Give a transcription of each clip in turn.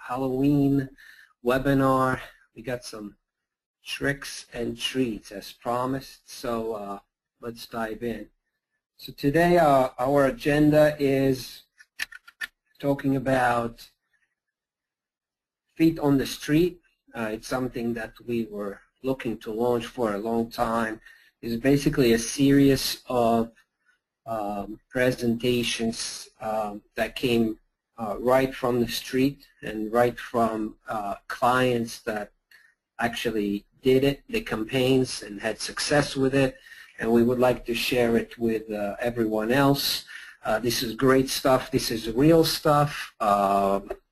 Halloween webinar. We got some tricks and treats as promised, so let's dive in. So today our agenda is talking about feet on the street. It's something that we were looking to launch for a long time. It's basically a series of presentations that came right from the street and right from clients that actually did it, the campaigns, and had success with it, and we would like to share it with everyone else. This is great stuff. This is real stuff.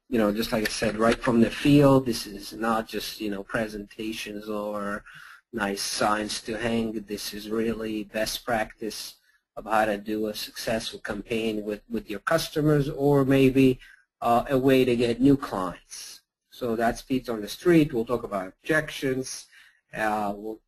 You know, just like I said, right from the field. This is not just, you know, presentations or nice signs to hang. This is really best practice of how to do a successful campaign with your customers, or maybe a way to get new clients. So that's feet on the street. We'll talk about objections. I'll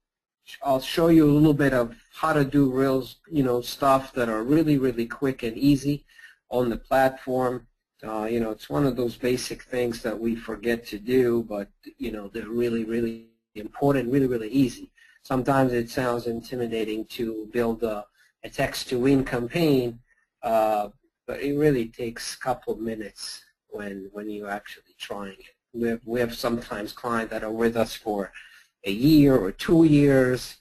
show you a little bit of how to do real, you know, stuff that are really, really quick and easy on the platform. You know, it's one of those basic things that we forget to do, but, you know, they're really, really important, really, really easy. Sometimes it sounds intimidating to build a text-to-win campaign, but it really takes a couple of minutes when you're actually trying it. We have sometimes clients that are with us for a year or 2 years,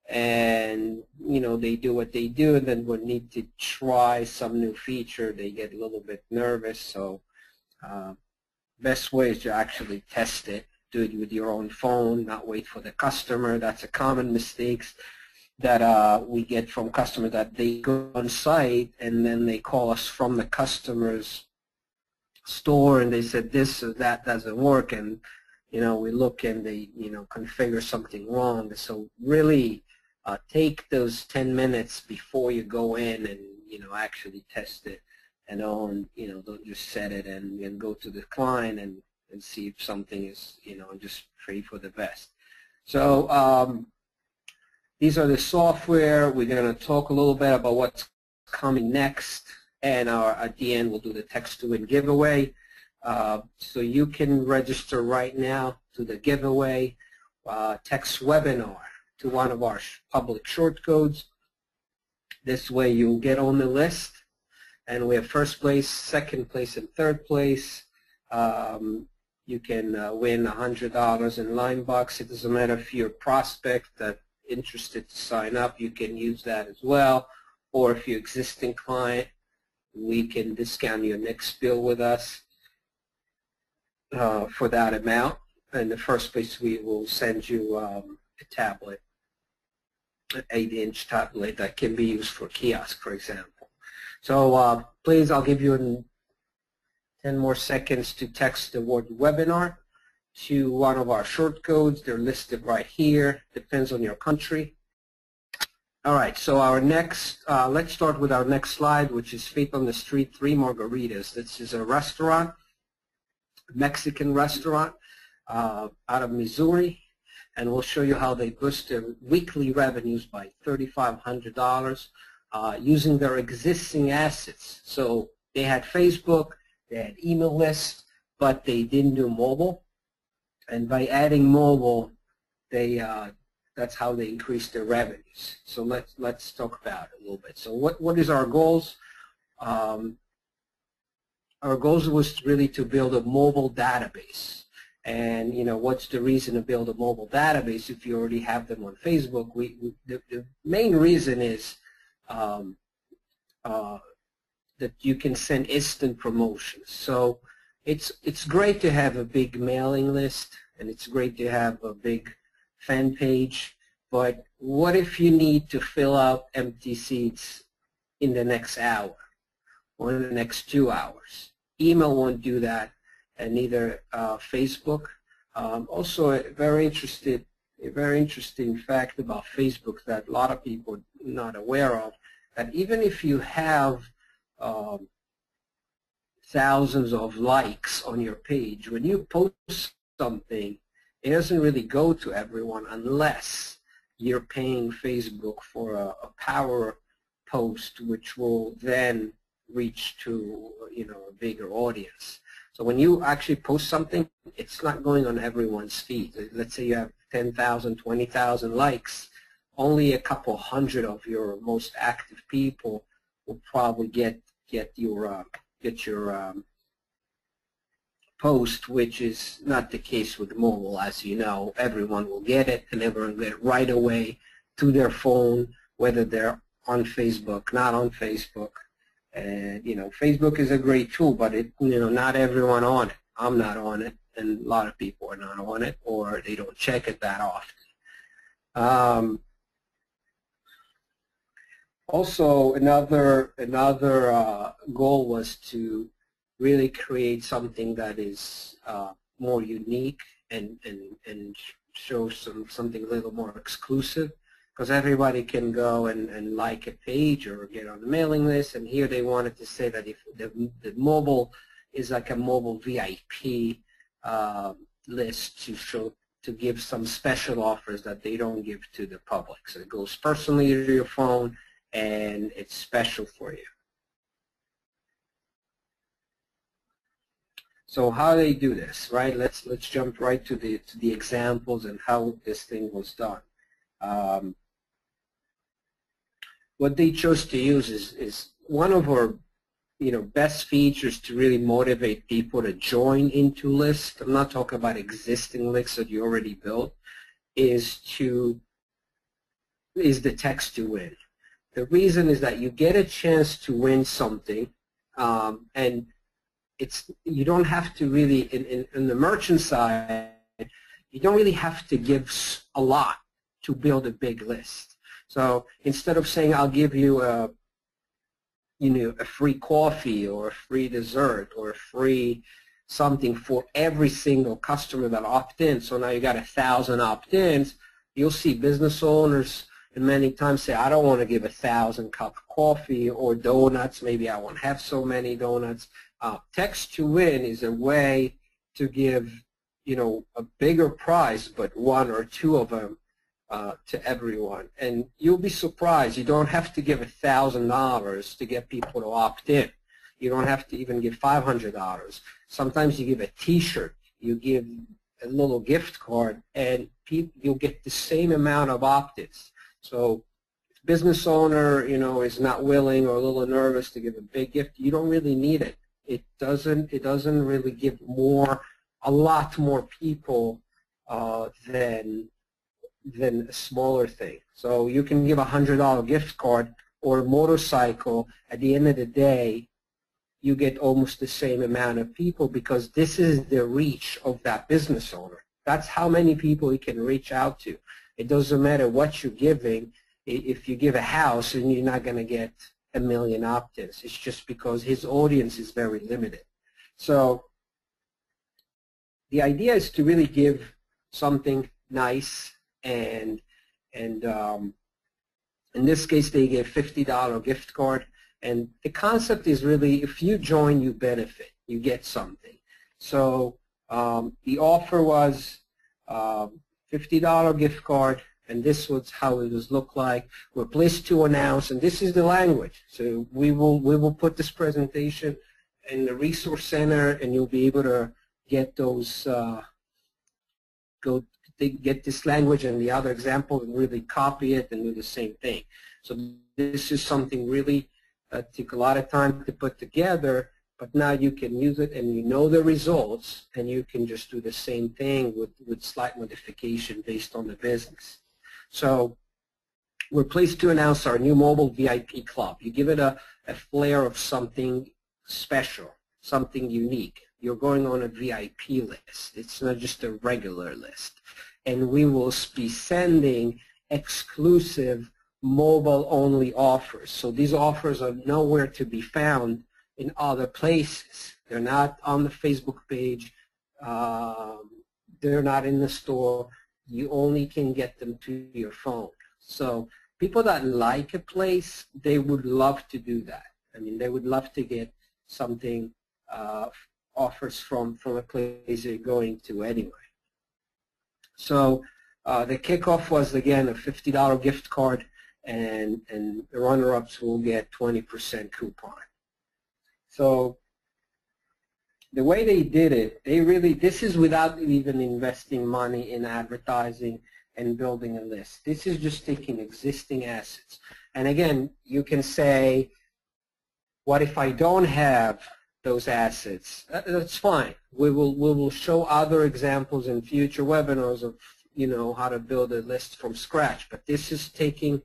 and you know, they do what they do, and then when need to try some new feature, they get a little bit nervous. So best way is to actually test it. Do it with your own phone, not wait for the customer. That's a common mistake that we get from customers, that they go on site and then they call us from the customer's store and they said this or that doesn't work, and you know, we look and they, you know, configure something wrong. So really take those 10 minutes before you go in and, you know, actually test it, and you know, don't just set it and go to the client and see if something is, you know, just pray for the best. So these are the software. We're going to talk a little bit about what's coming next, and at the end we'll do the text-to-win giveaway. So you can register right now to the giveaway. Text webinar to one of our public short codes. This way you'll get on the list, and we have first place, second place, and third place. You can win $100 in line bucks. It doesn't matter if you're a prospect that's interested to sign up, you can use that as well. Or if you're an existing client, we can discount your next bill with us for that amount. In the first place, we will send you a tablet, an 8-inch tablet that can be used for kiosk, for example. So please, I'll give you 10 more seconds to text the word webinar to one of our short codes. They're listed right here. Depends on your country. All right, so our next, let's start with our next slide, which is Feet on the Street, 3 Margaritas. This is a restaurant, Mexican restaurant out of Missouri, and we'll show you how they boost their weekly revenues by $3,500 using their existing assets. So they had Facebook, they had email lists, but they didn't do mobile, and by adding mobile, they that's how they increased their revenues. So let's talk about it a little bit. So what is our goals? Our goals was really to build a mobile database. And you know, what's the reason to build a mobile database if you already have them on Facebook? The main reason is that you can send instant promotions. So it's great to have a big mailing list, and it's great to have a big fan page, but what if you need to fill out empty seats in the next hour or in the next 2 hours? Email won't do that, and neither Facebook. Also, a very interesting fact about Facebook that a lot of people are not aware of, that even if you have thousands of likes on your page, when you post something, it doesn't really go to everyone unless you're paying Facebook for a power post, which will then reach to, you know, a bigger audience. So when you actually post something, it's not going on everyone's feed. Let's say you have 10,000, 20,000 likes, only a couple hundred of your most active people will probably get your post, which is not the case with mobile. As you know, everyone will get it, and everyone will get it right away to their phone, whether they're on Facebook, not on Facebook. And Facebook is a great tool, but not everyone on it. I'm not on it, and a lot of people are not on it, or they don't check it that often. Also, another goal was to really create something that is more unique and show something a little more exclusive, because everybody can go and like a page or get on the mailing list, and here they wanted to say that if the mobile is like a mobile VIP list to give some special offers that they don't give to the public. So it goes personally to your phone, and it's special for you. So how do they do this, right? Let's jump right to the examples and how this thing was done. What they chose to use is one of our best features to really motivate people to join into lists. I'm not talking about existing lists that you already built. Is the text to win. The reason is that you get a chance to win something, and you don't have to really, in the merchant side, you don't really have to give a lot to build a big list. So instead of saying I'll give you a free coffee or a free dessert or a free something for every single customer that opt in, so now you got 1,000 opt-ins, you'll see business owners and many times say, I don't want to give 1,000 cup of coffee or donuts, maybe I won't have so many donuts. Text to win is a way to give a bigger prize, but one or two of them to everyone. And you'll be surprised, you don't have to give $1,000 to get people to opt in. You don't have to even give $500. Sometimes you give a t-shirt, you give a little gift card, and you'll get the same amount of opt-ins. So if business owner is not willing or a little nervous to give a big gift, you don't really need it. It doesn't really give a lot more people than a smaller thing. So you can give a $100 gift card or a motorcycle. At the end of the day, you get almost the same amount of people, because this is the reach of that business owner. That's how many people he can reach out to. It doesn't matter what you're giving. If you give a house, and you're not going to get 1 million opt-ins. It's just because his audience is very limited. So the idea is to really give something nice, and in this case they gave $50 gift card, and the concept is really, if you join, you benefit, you get something. So the offer was $50 gift card, and this was how it was look like. We're pleased to announce, and this is the language. So we will put this presentation in the resource center, and you'll be able to get those get this language and the other example and really copy it and do the same thing. So this is something really that took a lot of time to put together, but now you can use it and you know the results, and you can just do the same thing with slight modification based on the business. So we're pleased to announce our new mobile VIP club. You give it a flair of something special, something unique. You're going on a VIP list. It's not just a regular list. And we will be sending exclusive mobile-only offers. So these offers are nowhere to be found in other places. They're not on the Facebook page. They're not in the store. You only can get them to your phone. So people that like a place, they would love to do that. I mean, they would love to get something, offers from a place they're going to anyway. So the kickoff was, again, a $50 gift card, and the runner-ups will get 20% coupon. So the way they did it, this is without even investing money in advertising and building a list. This is just taking existing assets. And again, you can say, what if I don't have those assets? That's fine. We will show other examples in future webinars of how to build a list from scratch. But this is taking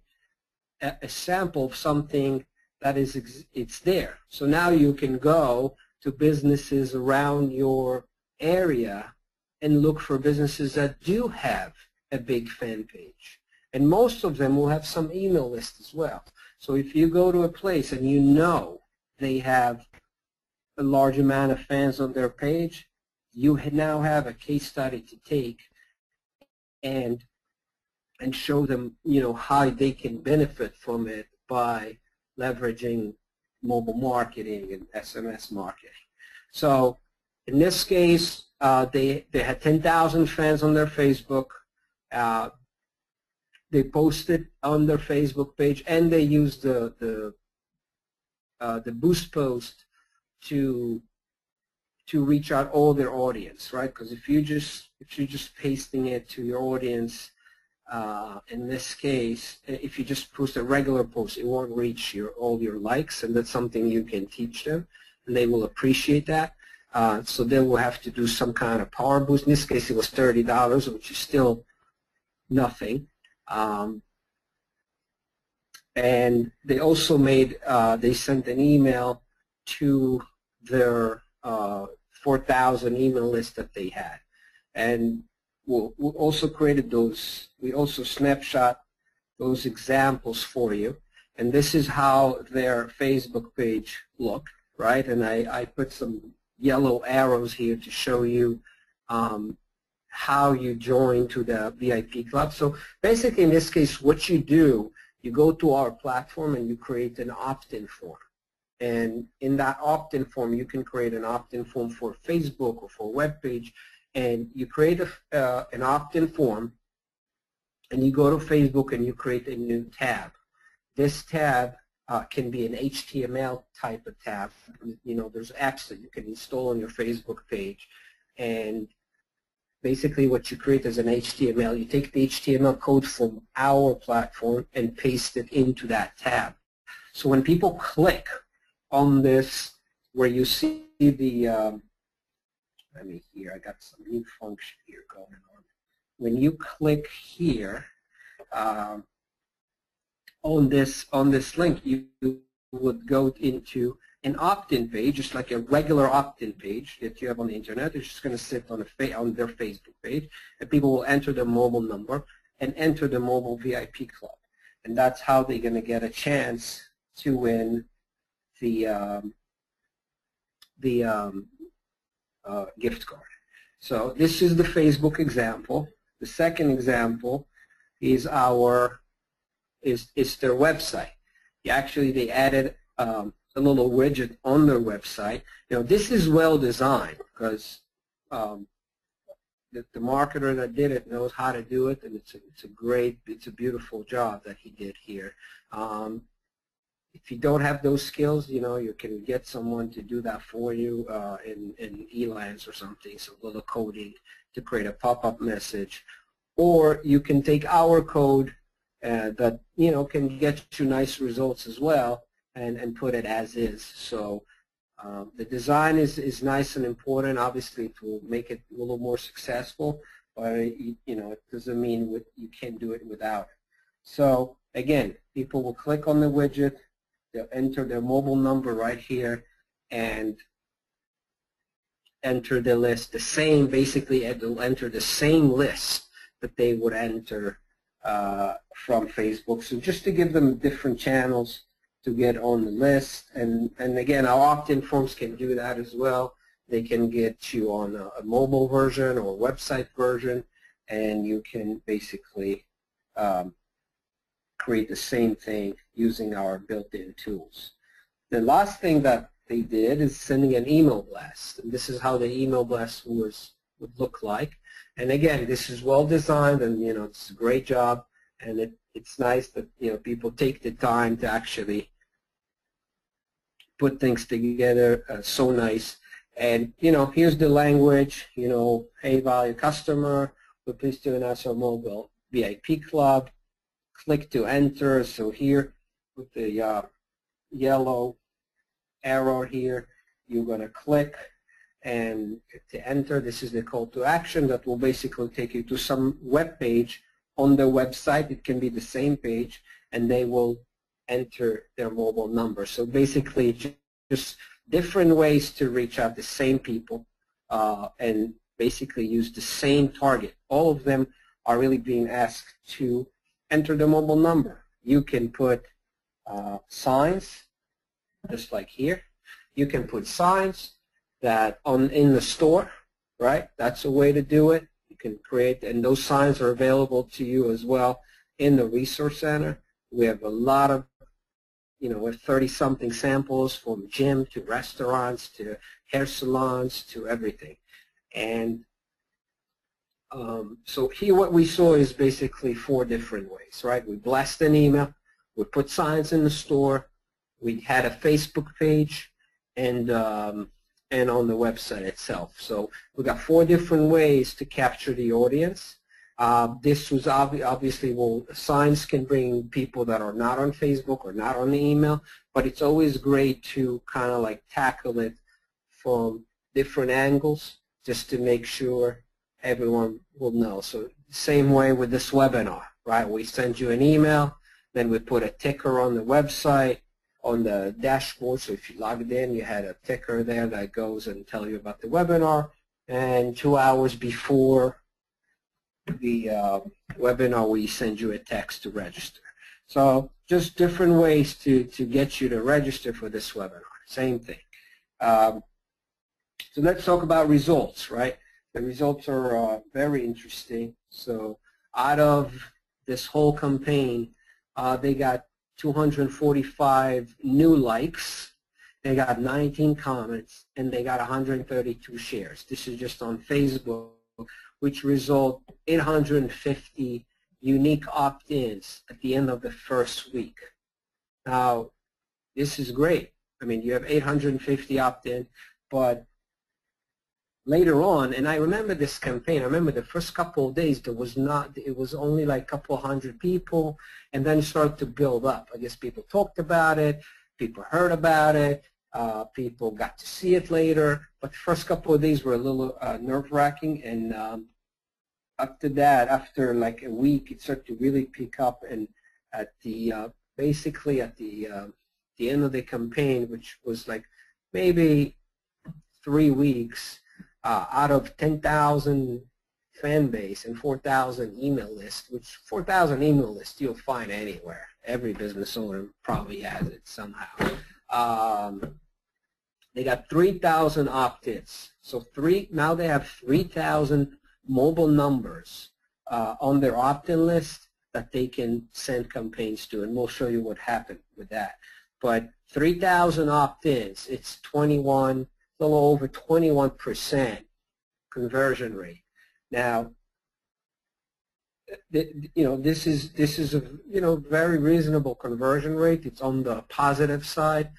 a sample of something that it's there. So now you can go to businesses around your area and look for businesses that do have a big fan page. And most of them will have some email list as well. So if you go to a place and they have a large amount of fans on their page, you now have a case study to take and show them how they can benefit from it by leveraging mobile marketing and SMS marketing. So in this case, they had 10,000 fans on their Facebook. They posted on their Facebook page, and they used the boost post to reach out all their audience, right? Because if you're just pasting it to your audience, in this case, if you just post a regular post, it won't reach all your likes, and that's something you can teach them, and they will appreciate that. So they will have to do some kind of power boost. In this case, it was $30, which is still nothing. And they also they sent an email to their 4,000 email list that they had. And we also created those, we also snapshot those examples for you. And this is how their Facebook page looked, right? And I put some yellow arrows here to show you how you join to the VIP club. So basically in this case, what you do, you go to our platform and you create an opt-in form. And in that opt-in form, you can create an opt-in form for Facebook or for a web page. And you create an opt-in form, and you go to Facebook and you create a new tab. This tab can be an HTML type of tab. There's apps that you can install on your Facebook page. And basically what you create is an HTML. You take the HTML code from our platform and paste it into that tab. So when people click on this, where you see the let me here, I got some new function here going on. When you click here on this link, you would go into an opt-in page, just like a regular opt-in page that you have on the internet. It's just going to sit on their Facebook page, and people will enter their mobile number and enter the mobile VIP club, and that's how they're going to get a chance to win the gift card. So this is the Facebook example. The second example is their website. They added a little widget on their website. This is well designed because the marketer that did it knows how to do it, and it's a beautiful job that he did here. If you don't have those skills, you can get someone to do that for you in Elance or something, so a little coding to create a pop-up message. Or you can take our code that can get you nice results as well and put it as is. So the design is nice and important. Obviously, it will make it a little more successful, but it doesn't mean you can't do it without it. So again, people will click on the widget. They'll enter their mobile number right here and enter the list. Basically, they'll enter the same list that they would enter from Facebook. So just to give them different channels to get on the list. And again, our opt-in forms can do that as well. They can get you on a mobile version or a website version, and you can basically create the same thing using our built-in tools. The last thing that they did is sending an email blast. And this is how the email blast would look like. And again, this is well designed, and it's a great job. And it's nice that people take the time to actually put things together so nice. And, here's the language, hey, value customer, we're pleased to announce our mobile VIP club. Click to enter. So here with the yellow arrow here, you're going to click and to enter. This is the call to action that will basically take you to some web page on the website. It can be the same page, and they will enter their mobile number. So basically just different ways to reach out the same people and basically use the same target. All of them are really being asked to enter the mobile number. You can put signs, just like here. You can put signs that in the store, right? That's a way to do it. You can create, and those signs are available to you as well in the Resource Center. We have a lot of, we have 30-something samples from gym to restaurants to hair salons to everything. And so here what we saw is basically 4 different ways, right? We blast an email, we put signs in the store, we had a Facebook page, and on the website itself. So we got 4 different ways to capture the audience. This was obviously, signs can bring people that are not on Facebook or not on the email, but it's always great to kind of like tackle it from different angles just to make sure everyone will know. So same way with this webinar, right? We send you an email, then we put a ticker on the website, on the dashboard. So if you logged in, you had a ticker there that goes and tell you about the webinar. And 2 hours before the webinar, we send you a text to register. So just different ways to get you to register for this webinar. Same thing. So let's talk about results, right? The results are very interesting. So out of this whole campaign, they got 245 new likes, they got 19 comments, and they got 132 shares. This is just on Facebook, which result 850 unique opt-ins at the end of the first week. Now, this is great. I mean, you have 850 opt-in, but later on, and I remember this campaign, I remember the first couple of days there was not, it was only like a couple hundred people, and then it started to build up. I guess people talked about it, people heard about it, people got to see it later, but the first couple of days were a little nerve-wracking, and after that, after like a week, it started to really pick up, and at the, basically at the end of the campaign, which was like maybe 3 weeks, out of 10,000 fan base and 4,000 email lists, which 4,000 email lists you'll find anywhere. Every business owner probably has it somehow. They got 3,000 opt-ins. So now they have 3,000 mobile numbers on their opt-in list that they can send campaigns to, and we'll show you what happened with that. But 3,000 opt-ins, it's 21, a little over 21% conversion rate. Now, this is a very reasonable conversion rate. It's on the positive side.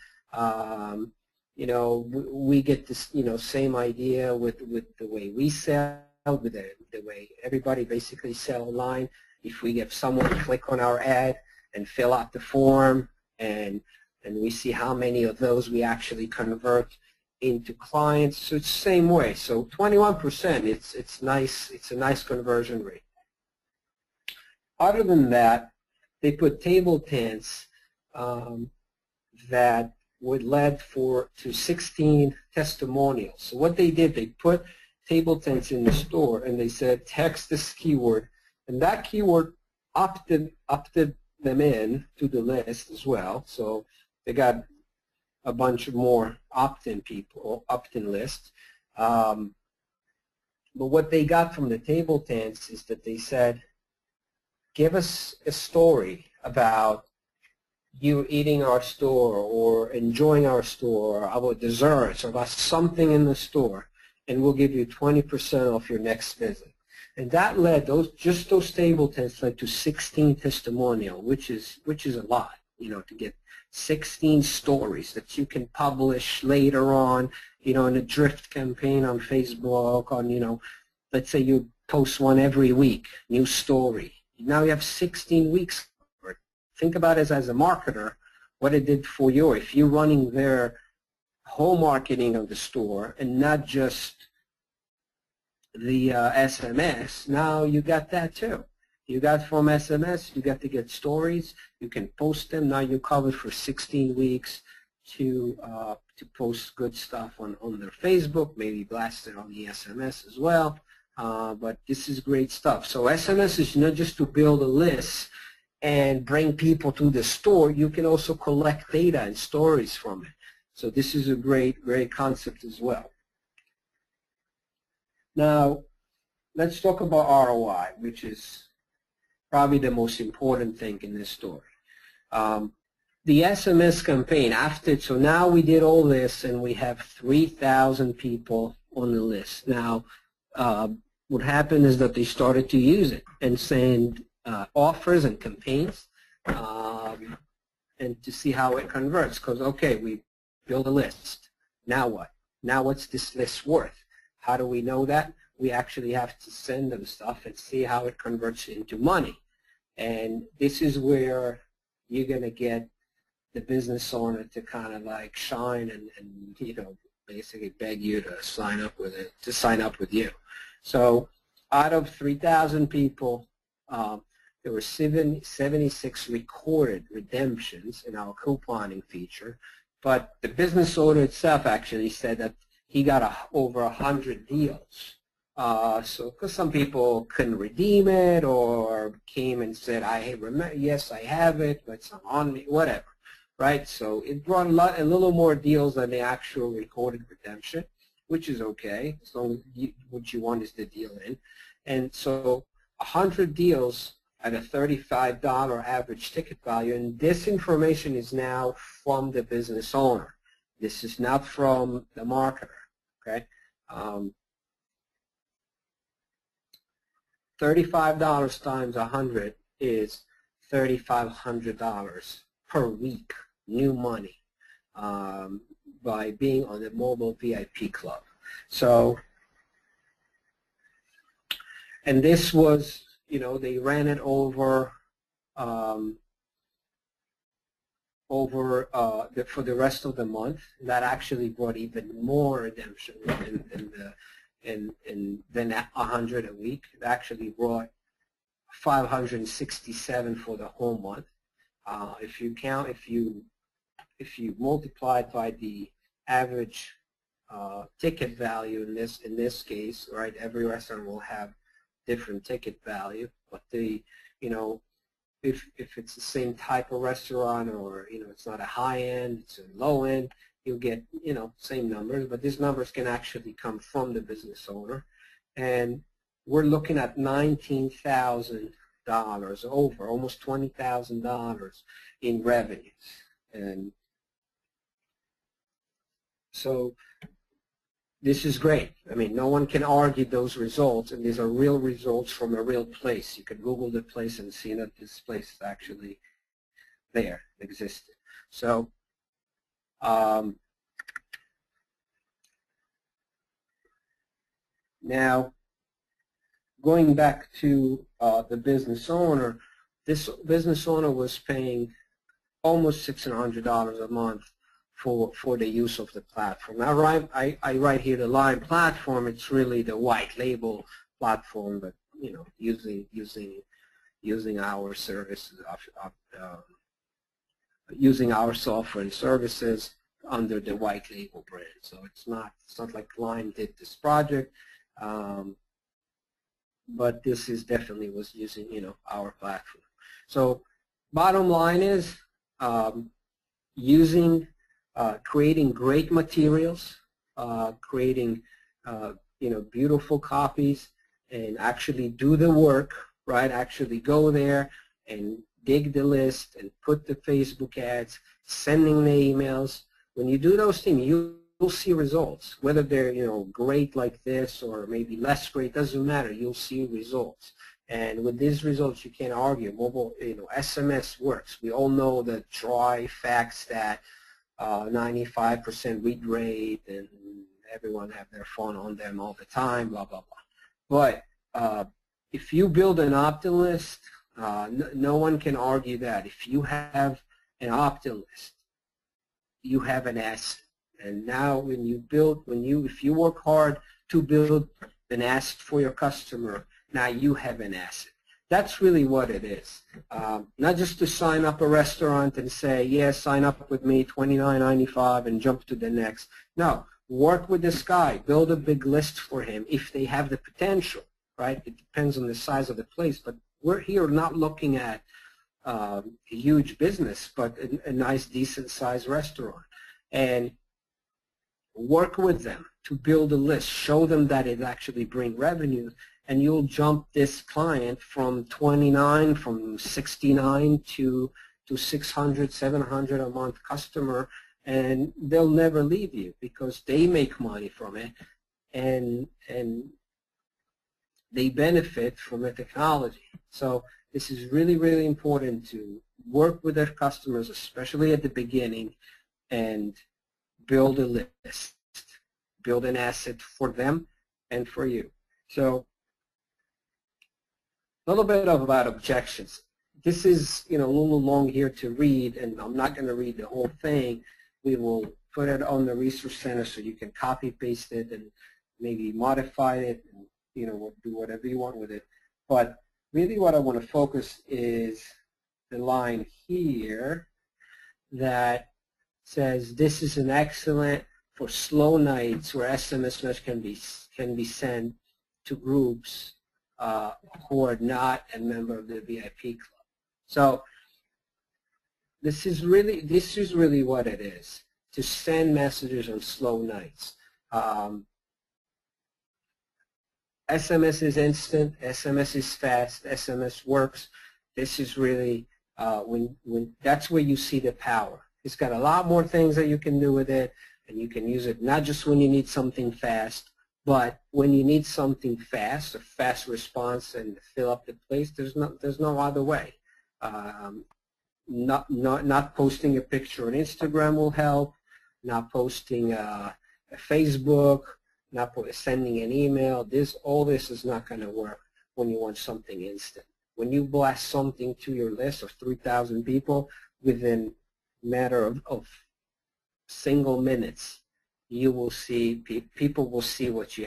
We get this same idea with the way we sell, with the way everybody basically sell online. If we get someone to click on our ad and fill out the form, and we see how many of those we actually convert into clients, so it's the same way. So 21%, it's nice. It's a nice conversion rate. Other than that, they put table tents that would lead to 16 testimonials. So what they did, they put table tents in the store, and they said text this keyword, and that keyword opted them in to the list as well. So they got a bunch of more opt-in people, opt-in lists. But what they got from the table tents is that they said, give us a story about you eating our store or enjoying our store, or about desserts, or about something in the store, and we'll give you 20% off your next visit. And that led, just those table tents led to 16 testimonials, which is a lot. to get 16 stories that you can publish later on, in a drift campaign on Facebook, on, let's say you post one every week, new story. Now you have 16 weeks. Think about it as a marketer, what it did for you. If you're running their whole marketing of the store and not just the SMS, now you got that too. You got from SMS, you got to get stories, you can post them. Now you're covered for 16 weeks to post good stuff on their Facebook, maybe blast it on the SMS as well. But this is great stuff. So SMS is not just to build a list and bring people to the store. You can also collect data and stories from it. So this is a great concept as well. Now, let's talk about ROI, which is probably the most important thing in this story. The SMS campaign, so now we did all this and we have 3,000 people on the list. Now, what happened is that they started to use it and send offers and campaigns and to see how it converts. Because, okay, we build a list. Now what? Now what's this list worth? How do we know that? We actually have to send them stuff and see how it converts into money. And this is where you're going to get the business owner to kind of like shine and basically beg you to sign up with it, to sign up with you. So out of 3,000 people, there were 76 recorded redemptions in our couponing feature, but the business owner itself actually said that he got over 100 deals. So because some people couldn't redeem it or came and said, yes, I have it, but it's not on me, whatever, right? So it brought a little more deals than the actual recorded redemption, which is okay, as long as what you want is the deal in. And so 100 deals at a $35 average ticket value, and this information is now from the business owner. This is not from the marketer, okay? $35 times 100 is $3,500 per week, new money, by being on the mobile VIP club. So, and this was, they ran it over for the rest of the month. That actually brought even more redemption than 100 a week. It actually brought 567 for the whole month. If you multiply it by the average ticket value in this case, right? Every restaurant will have different ticket value, but if it's the same type of restaurant, or it's not a high end, it's a low end, you'll get same numbers, but these numbers can actually come from the business owner. And we're looking at $19,000 over, almost $20,000 in revenues. And so this is great. I mean, no one can argue those results, and these are real results from a real place. You can Google the place and see that this place is actually there, existed. So now, going back to the business owner, this business owner was paying almost $600 a month for the use of the platform. Now, I write here the Lime platform. It's really the white label platform, but using our services, using our software and services under the white label brand. So it's not like Lime did this project, but this is definitely was using our platform. So bottom line is creating great materials, creating beautiful copies, and actually do the work, right? Actually go there and dig the list and put the Facebook ads, sending the emails. When you do those things, you'll see results. Whether they're great like this or maybe less great, doesn't matter. You'll see results. And with these results, you can't argue. Mobile, SMS works. We all know the dry facts that 95% read rate and everyone have their phone on them all the time, blah, blah, blah. But if you build an opt-in list, no one can argue that. If you have an opt-in list, you have an asset. And now when you build, if you work hard to build an asset for your customer, now you have an asset. That's really what it is. Not just to sign up a restaurant and say, yeah, sign up with me, $29.95, and jump to the next. No, work with this guy. Build a big list for him if they have the potential, right? It depends on the size of the place, but we're here not looking at a huge business, but a nice, decent-sized restaurant. And work with them to build a list. Show them that it actually brings revenue, and you'll jump this client from 29, from 69 to 600, 700 a month customer, and they'll never leave you because they make money from it, and they benefit from the technology. So this is really, really important to work with their customers, especially at the beginning, and build a list, build an asset for them and for you. So a little bit about objections. This is a little long here to read, and I'm not going to read the whole thing. We will put it on the resource center so you can copy paste it and maybe modify it and do whatever you want with it. But really what I want to focus is the line here that says this is an excellent for slow nights where SMS message can be sent to groups who are not a member of the VIP club. So this is really what it is, to send messages on slow nights. SMS is instant, SMS is fast, SMS works. This is really that's where you see the power. It's got a lot more things that you can do with it, and you can use it not just when you need something fast, but when you need something fast, a fast response, and fill up the place. There's no other way. Not posting a picture on Instagram will help. Not posting a Facebook. Not sending an email. All this is not going to work when you want something instant. When you blast something to your list of 3,000 people within a matter of single minutes, you will see people will see what you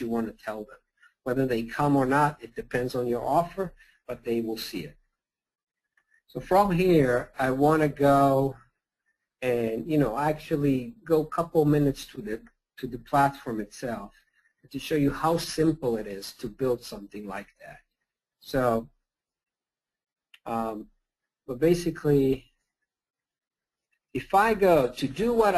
want to tell them. Whether they come or not, it depends on your offer, but they will see it. So from here, I want to go and actually go a couple minutes to the platform itself to show you how simple it is to build something like that. So, but basically, if I go to do what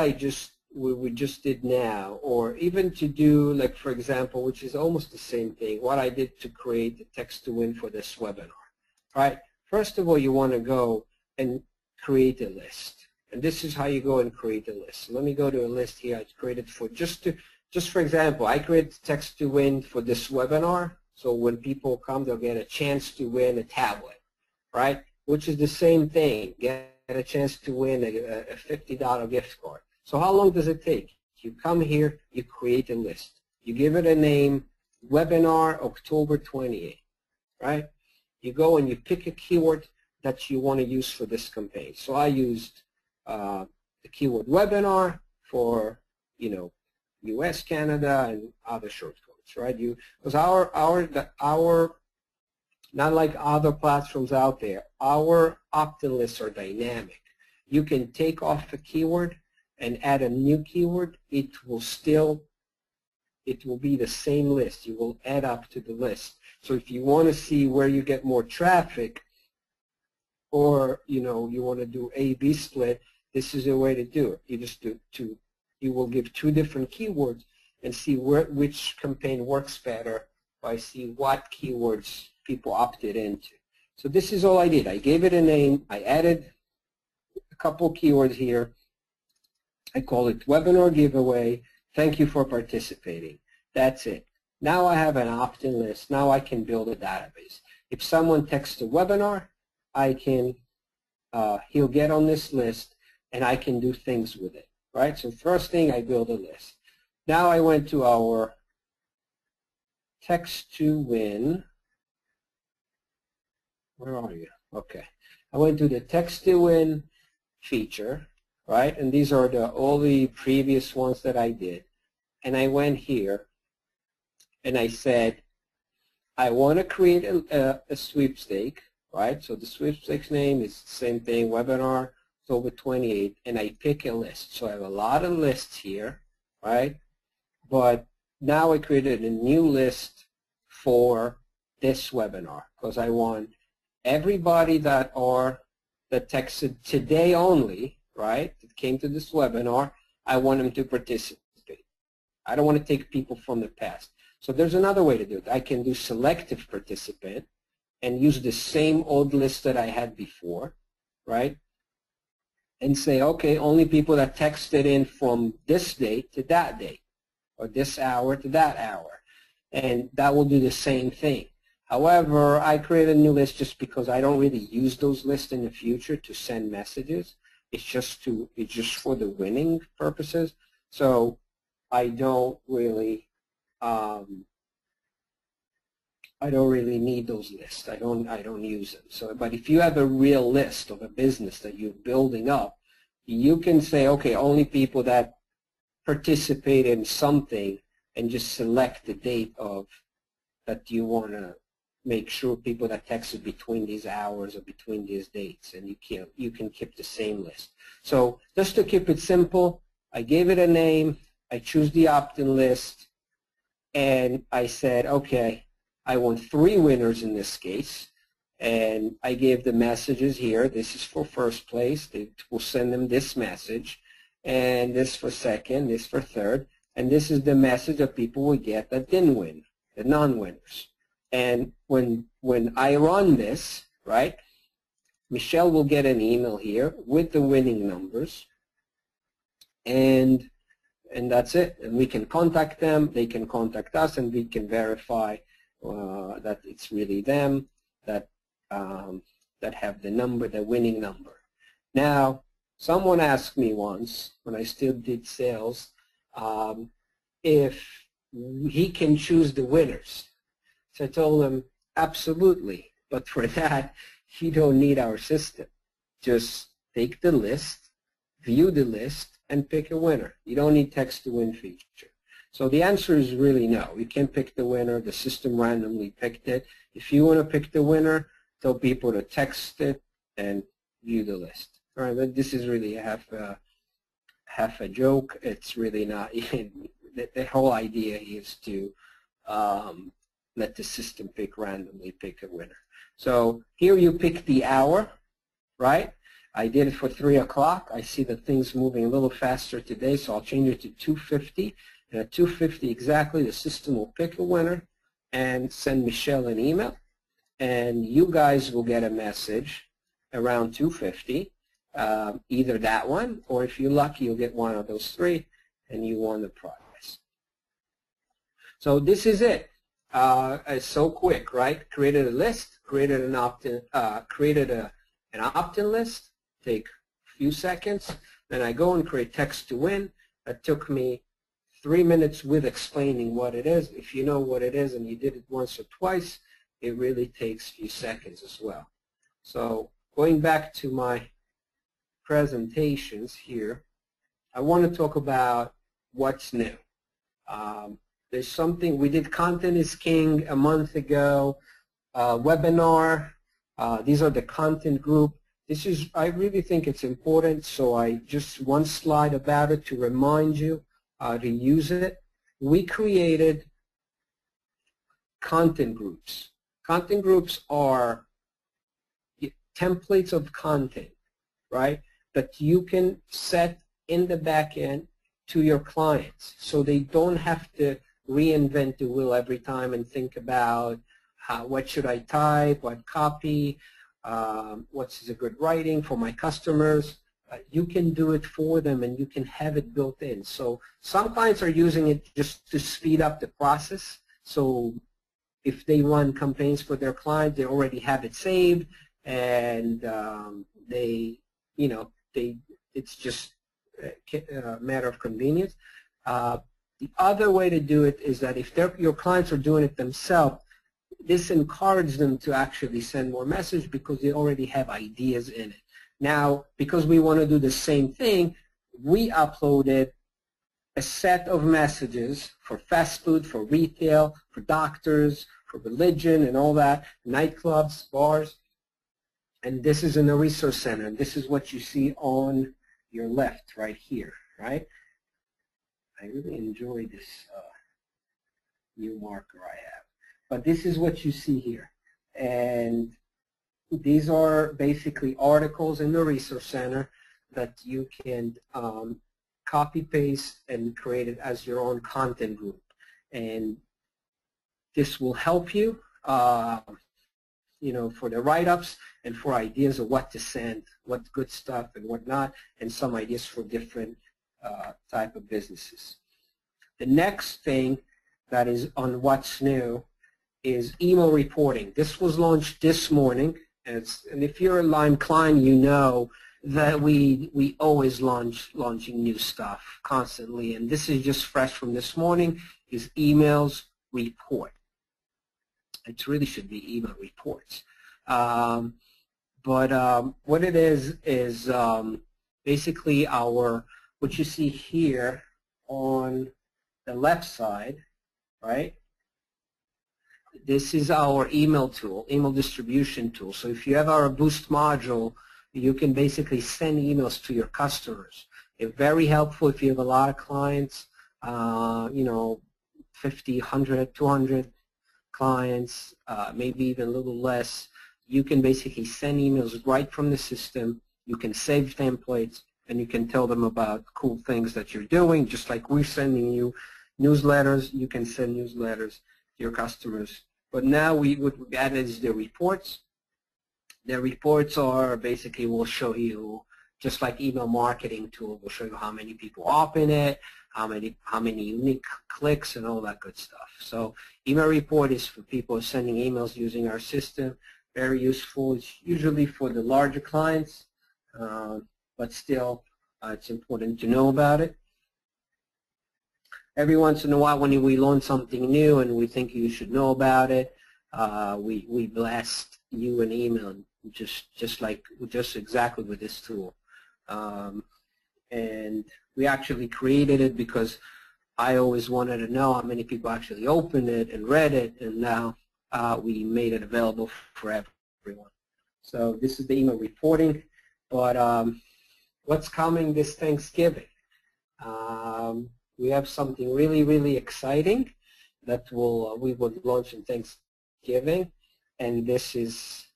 we just did now, or even to do, like, for example, which is almost the same thing, what I did to create the text to win for this webinar, right? First of all, you want to go and create a list. And this is how you go and create a list. So let me go to a list here I created for just for example, I created text to win for this webinar. So when people come, they'll get a chance to win a tablet, right? Which is the same thing. Get a chance to win a $50 gift card. So how long does it take? You come here, you create a list. You give it a name, webinar October 28th, right? You go and you pick a keyword that you want to use for this campaign. So I used the keyword webinar for, US, Canada, and other short codes, right? Because our not like other platforms out there, our opt-in lists are dynamic. You can take off a keyword and add a new keyword. It will be the same list. You will add up to the list. So if you want to see where you get more traffic, or you want to do A/B split, this is a way to do it. You just you will give two different keywords and see which campaign works better by see what keywords people opted into. So this is all I did. I gave it a name. I added a couple keywords here. I call it webinar giveaway. Thank you for participating. That's it. Now I have an opt-in list. Now I can build a database. If someone texts a webinar, I can, he'll get on this list and I can do things with it, right? So first thing, I build a list. Now I went to our text to win. Where are you? Okay. I went to the text to win feature, right? And these are all the previous ones that I did. And I went here and I said, I want to create a sweepstake, right? So the sweepstakes name is the same thing, webinar, October 28, and I pick a list. So I have a lot of lists here, right? But now I created a new list for this webinar because I want everybody that texted today only, right, that came to this webinar, I want them to participate. I don't want to take people from the past. So there's another way to do it. I can do selective participant and use the same old list that I had before, right, and say, okay, only people that texted in from this date to that date, or this hour to that hour, and that will do the same thing. However, I created a new list just because I don't really use those lists in the future to send messages. It's just for the winning purposes. So I don't really need those lists. I don't use them. So, but if you have a real list of a business that you're building up, you can say, okay, only people that participate in something, and just select the date of that you want to make sure people that texted between these hours or between these dates, and you can keep the same list. So just to keep it simple, I gave it a name, I choose the opt-in list, and I said, okay, I want 3 winners in this case, and I gave the messages here. This is for first place. They will send them this message, and this for second, this for third, and this is the message that people will get that didn't win, the non-winners. And when I run this, right, Michelle will get an email here with the winning numbers, and that's it. And we can contact them, they can contact us, and we can verify that it's really them that have the number, the winning number. Now, someone asked me once, when I still did sales, if he can choose the winners. So I told him, absolutely, but for that, you don't need our system. Just take the list, view the list, and pick a winner. You don't need text-to-win feature. So the answer is really no. You can't pick the winner. The system randomly picked it. If you want to pick the winner, tell people to text it and view the list. All right, but this is really half a joke. It's really not. The whole idea is to let the system randomly pick a winner. So here you pick the hour, right? I did it for 3 o'clock. I see that things moving a little faster today, so I'll change it to 2:50. And at 2:50 exactly, the system will pick a winner and send Michelle an email. And you guys will get a message around 2:50, either that one, or if you're lucky, you'll get one of those 3, and you won the prize. So this is it. It's so quick, right? Created a list, created an opt-in, an opt-in list. Take a few seconds. Then I go and create text to win. That took me 3 minutes with explaining what it is. If you know what it is and you did it once or twice, it really takes a few seconds as well. So going back to my presentations here, I want to talk about what's new. There's something, we did Content is King a month ago, webinar. These are the content group. This is, I really think it's important, so I just one slide about it to remind you to use it. We created content groups. Content groups are templates of content, right, that you can set in the back end to your clients, so they don't have to reinvent the wheel every time and think about what should I type, what copy, what's a good writing for my customers. You can do it for them and you can have it built in. So some clients are using it just to speed up the process. So if they run campaigns for their clients, they already have it saved, and it's just a matter of convenience. The other way to do it is that if your clients are doing it themselves, this encourages them to actually send more messages because they already have ideas in it. Now, because we want to do the same thing, we uploaded a set of messages for fast food, for retail, for doctors, for religion and all that, nightclubs, bars. And this is in the resource center. And this is what you see on your left right here, right? I really enjoy this new marker I have. But this is what you see here. And these are basically articles in the resource center that you can copy paste and create it as your own content group. And this will help you, for the write-ups and for ideas of what to send, what's good stuff and what not, and some ideas for different type of businesses. The next thing that is on what's new is email reporting. This was launched this morning, and if you're a Lime client, you know that we always launching new stuff constantly, and this is just fresh from this morning, is emails report. It really should be email reports. What it is basically what you see here on the left side, right? This is our email tool, email distribution tool. So if you have our Boost module, you can basically send emails to your customers. It's very helpful if you have a lot of clients, 50, 100, 200 clients, maybe even a little less. You can basically send emails right from the system. You can save templates, and you can tell them about cool things that you're doing. Just like we're sending you newsletters, you can send newsletters to your customers. But now what we added is the reports. The reports are basically, will show you, just like email marketing tool, will show you how many people open it, how many unique clicks, and all that good stuff. So email report is for people sending emails using our system. Very useful. It's usually for the larger clients, but still it's important to know about it. Every once in a while when we launch something new and we think you should know about it, we blast you an email, just exactly with this tool. And we actually created it because I always wanted to know how many people actually opened it and read it, and now we made it available for everyone. So this is the email reporting, but what's coming this Thanksgiving? We have something really, really exciting that we will launch in Thanksgiving, and this is,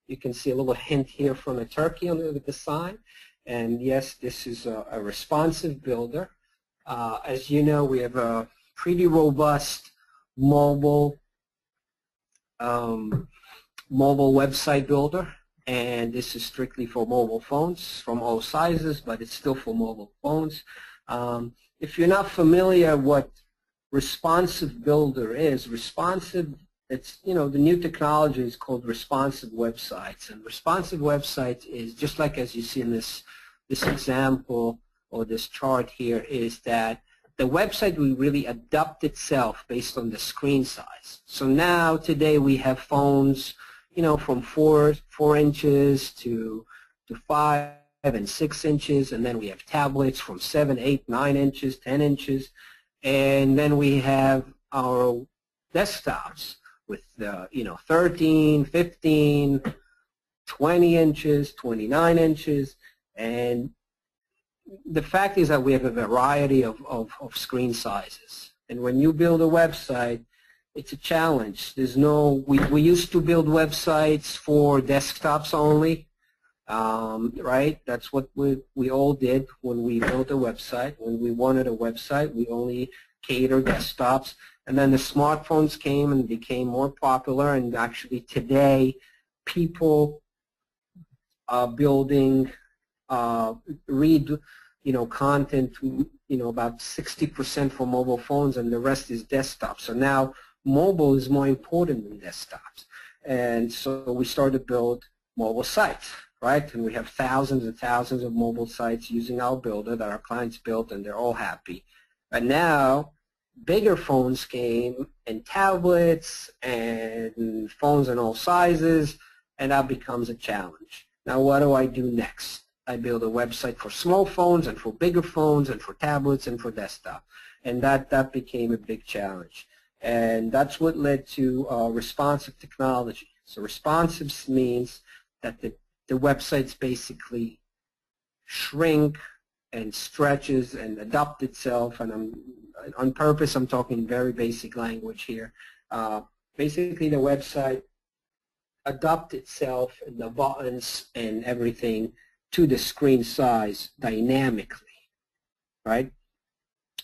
you can see a little hint here from a turkey on the side, and yes, this is a responsive builder. As you know, we have a pretty robust mobile website builder, and this is strictly for mobile phones from all sizes, but it's still for mobile phones. If you're not familiar what responsive builder is, it's, the new technology is called responsive websites, and responsive websites is just like as you see in this example or this chart here, is that the website will really adapt itself based on the screen size. So now today we have phones, from 4 inches to 5 and 6 inches, and then we have tablets from 7, 8, 9 inches, 10 inches, and then we have our desktops with 13, 15, 20 inches, 29 inches, and the fact is that we have a variety of screen sizes. And when you build a website, it's a challenge. There's no, we used to build websites for desktops only, right? That's what we all did when we built a website. When we wanted a website, we only catered desktops. And then the smartphones came and became more popular, and actually today people are building, read content, about 60% for mobile phones, and the rest is desktop. So now mobile is more important than desktops. And so we started to build mobile sites, right? And we have thousands and thousands of mobile sites using our builder that our clients built, and they're all happy. But now bigger phones came, and tablets, and phones in all sizes, and that becomes a challenge. Now what do I do next? I build a website for small phones and for bigger phones and for tablets and for desktop. And that became a big challenge. And that's what led to responsive technology. So responsive means that the websites basically shrink and stretches and adapt itself. And on purpose, I'm talking very basic language here. Basically, the website adapts itself and the buttons and everything to the screen size dynamically, right?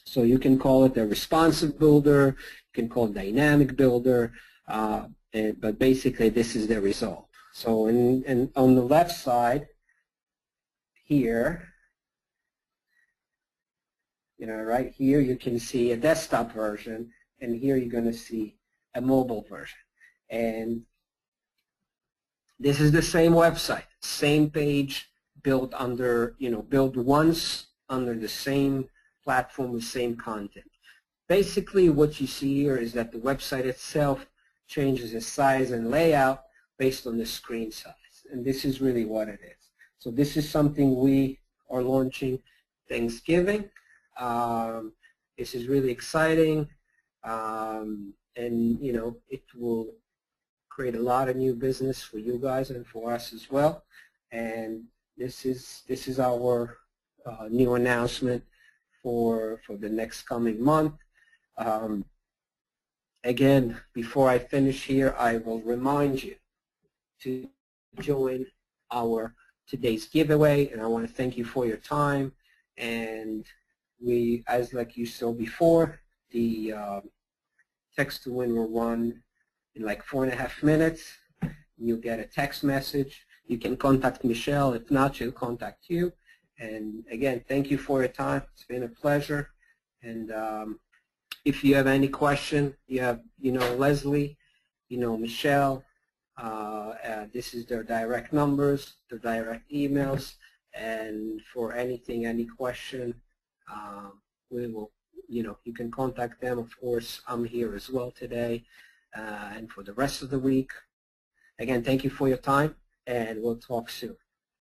So you can call it a responsive builder, you can call it dynamic builder, but basically this is the result. So on the left side here, right here you can see a desktop version, and here you're going to see a mobile version. And this is the same website, same page, built under, built once under the same platform with same content. Basically what you see here is that the website itself changes its size and layout based on the screen size. And this is really what it is. So this is something we are launching Thanksgiving. This is really exciting. And it will create a lot of new business for you guys and for us as well. And this is our new announcement for the next coming month. Again, before I finish here, I will remind you to join our today's giveaway, and I want to thank you for your time. And we, as like you saw before, the text to win will run in like 4.5 minutes. You'll get a text message. You can contact Michelle. If not, she'll contact you. And again, thank you for your time. It's been a pleasure. And if you have any question, you have, Leslie, Michelle. This is their direct numbers, their direct emails. And for anything, any question, we will, you can contact them. Of course, I'm here as well today and for the rest of the week. Again, thank you for your time, and we'll talk soon.